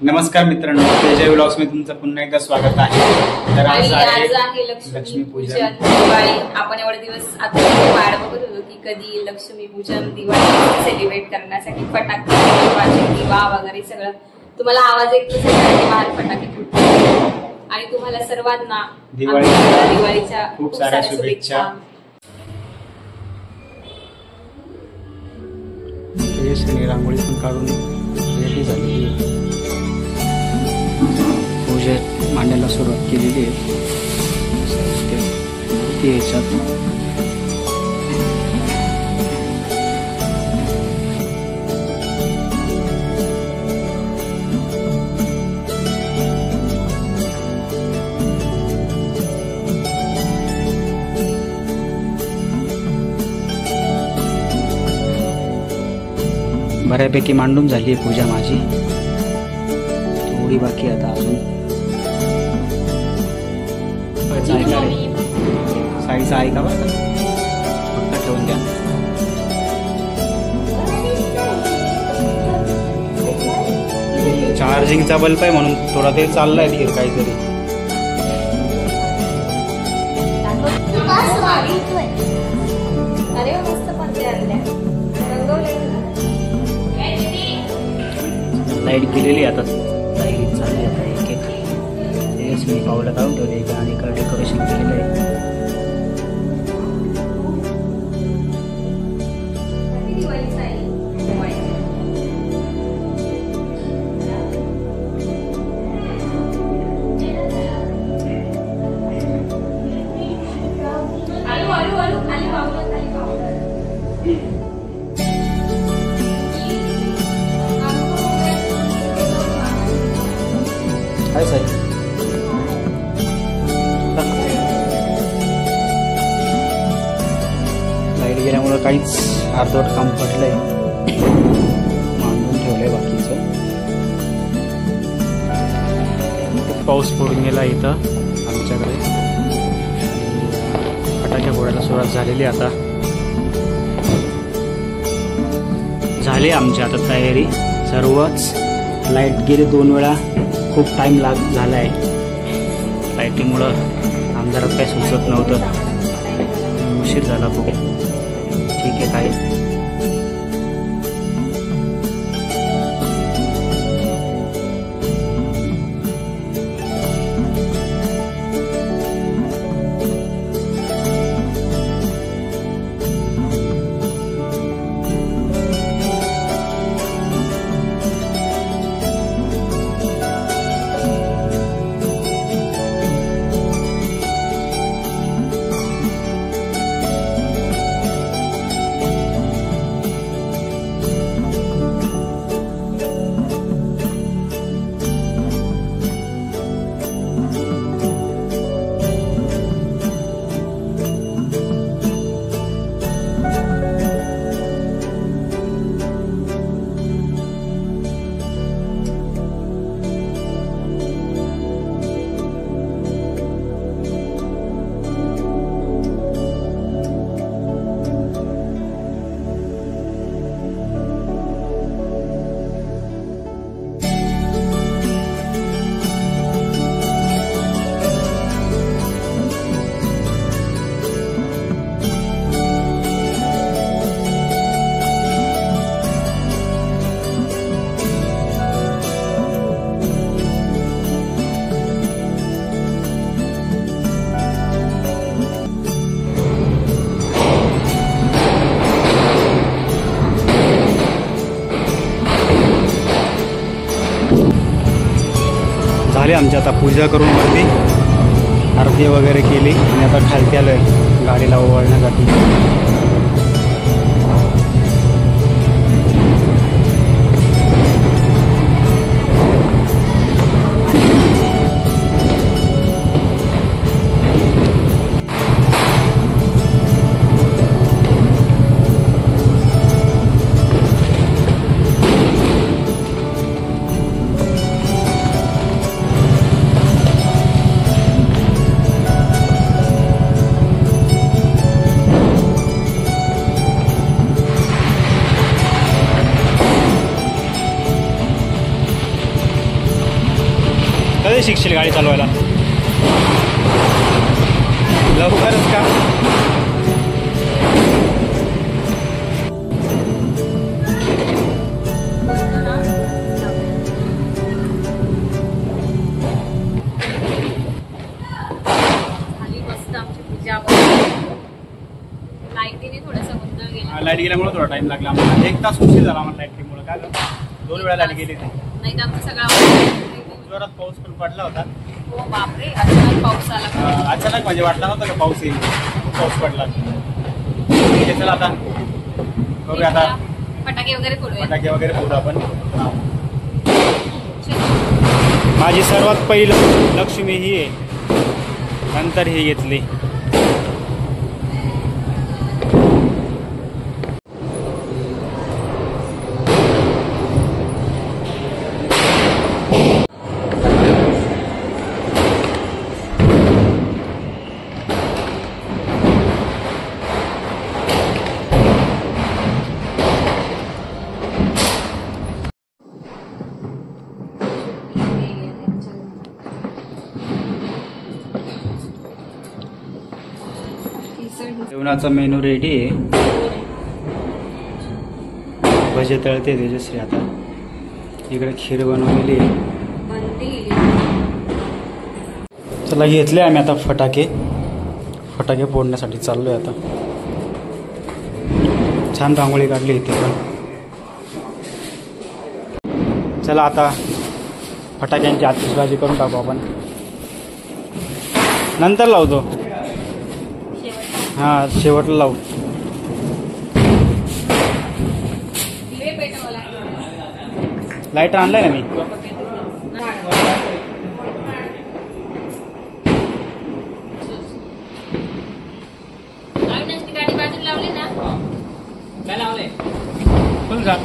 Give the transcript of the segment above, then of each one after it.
नमस्कार मित्रांनो, तेजा व्लॉग्स मध्ये तुमचं पुन्हा एकदा स्वागत आहे। तर आज आहे लक्ष्मी पूजन दिवाळी। आपण एवढे दिवस आता वाट बघत होतो की कधी लक्ष्मी पूजन दिवाळी सेलिब्रेट करण्यासाठी फटाके दिवा वगैरे सगळं तुम्हाला आवाज येतो सगळ्यांनी बाहेर फटाके फुटतात आणि तुम्हाला सर्वांना दिवाळीच्या खूप साऱ्या शुभेच्छा। रांगोळी पण काढून रेडी झाली, पूजेत मांडायला सुरुवात केलेली आहे। बऱ्यापैकी मांडून झाली आहे पूजा माझी, थोडी बाकी आता अजून। साईचा आहे का बरं, फक्त ठेवून द्या। चार्जिंगचा बल्ब आहे म्हणून थोडा ते चाललाय धीर काहीतरी। लाईट गेलेली आता, लाईट चालली आता एक एक। तेच मी पावलं काढून ठेवले आणि डेकोरेशन केलेलं आहे। हाय साई, लाईट गेल्यामुळे काहीच अर्धवट काम पडलंय, मांडून ठेवलंय बाकीचं। पाऊस पडून गेला इथं आमच्याकडे, फटाके फोडायला सुरुवात झालेली आता। झाली आमची आता तयारी सर्वच। लाईट गेली 2 वेळा, खूप टाइम झाला आहे लाईटीमुळं। अंधारात काही सुचत नव्हतं, उशीर झाला खूप। ठीक आहे काय, झाली आमची आता पूजा करून वरती आरती वगैरे केली आणि आता खालती आलोय गाडीला ओवाळण्यासाठी। कधी शिकशील गाडी चालवायला? लवकरच का? लाईट गेल्यामुळे थोडा टाइम लागला आम्हाला. 1 तास उशीर झाला आम्हाला लाईटमुळे. काय 2 वेळा लाईट गेली ती. नाही तर आमचं सगळं जोरात पाऊस पण पडला होता. हो बापरे, अचानक पाऊस आला. अचानक म्हणजे वाटला नव्हता का पाऊस येईल. खूप पाऊस पडला. चला आता बघूया आता फटाके वगैरे फोडूया. फटाके वगैरे फोडू आपण. माझी सर्वात पहिलं लक्ष्मी ही आहे, नंतर ही घेतली. जेवणाचा मेनू रेडी आहे. भजे तळते तेजश्री आता. इकडे खीर बनवलेली आहे. चला घेतले आम्ही आता फटाके फोडण्यासाठी चाललोय आता. छान रांगोळी काढली इथे पण. चला आता फटाक्यांची आतिषबाजी करून टाकू आपण. नंतर लावतो. हा शेवटला लावू. लाईटर आणलाय ना मी. गाडी बाजूला लावली ना. काय लावले फुल जा.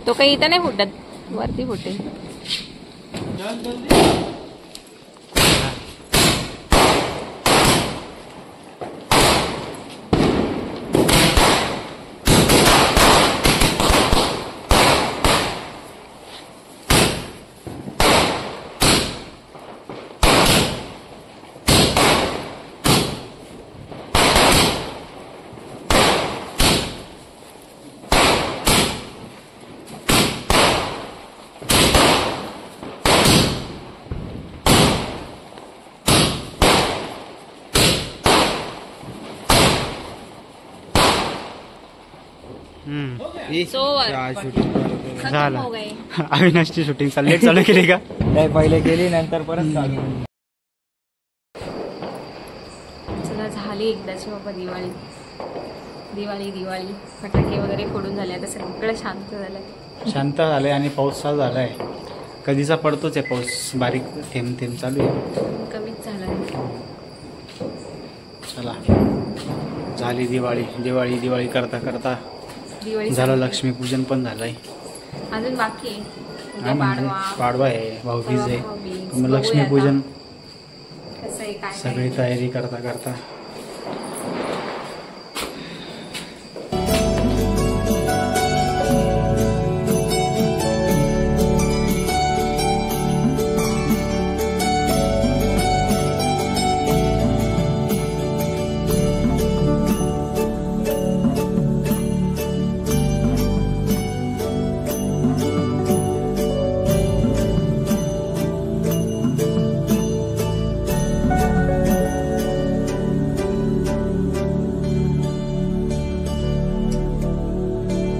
तो काही इथं नाही फुटत, वरती फुटेल. झालं. अविनाशची शूटिंग लेट चालू केली का? नाही, पहिले केली नंतर परत चालू. चला झाली एकदाची बाबा दिवाळी. दिवाळी दिवाळी फटाके वगैरे फोडून झाले. आता सगळं शांत झालंय. शांत झालंय आणि पाऊस चालू झालाय. कधीचा पडतोच आहे पाऊस. बारीक थेंब थेंब चालू आहे. कमीच झालं. चला झाली दिवाळी. दिवाळी दिवाळी करता करता दिवाळी झालं. लक्ष्मीपूजन पण झालंय. अजून बाकी आहे. उद्या पाडवा आहे, भाऊबीज आहे. भाऊबीज. मग लक्ष्मीपूजन कसं आहे काय सगळी तयारी करता करता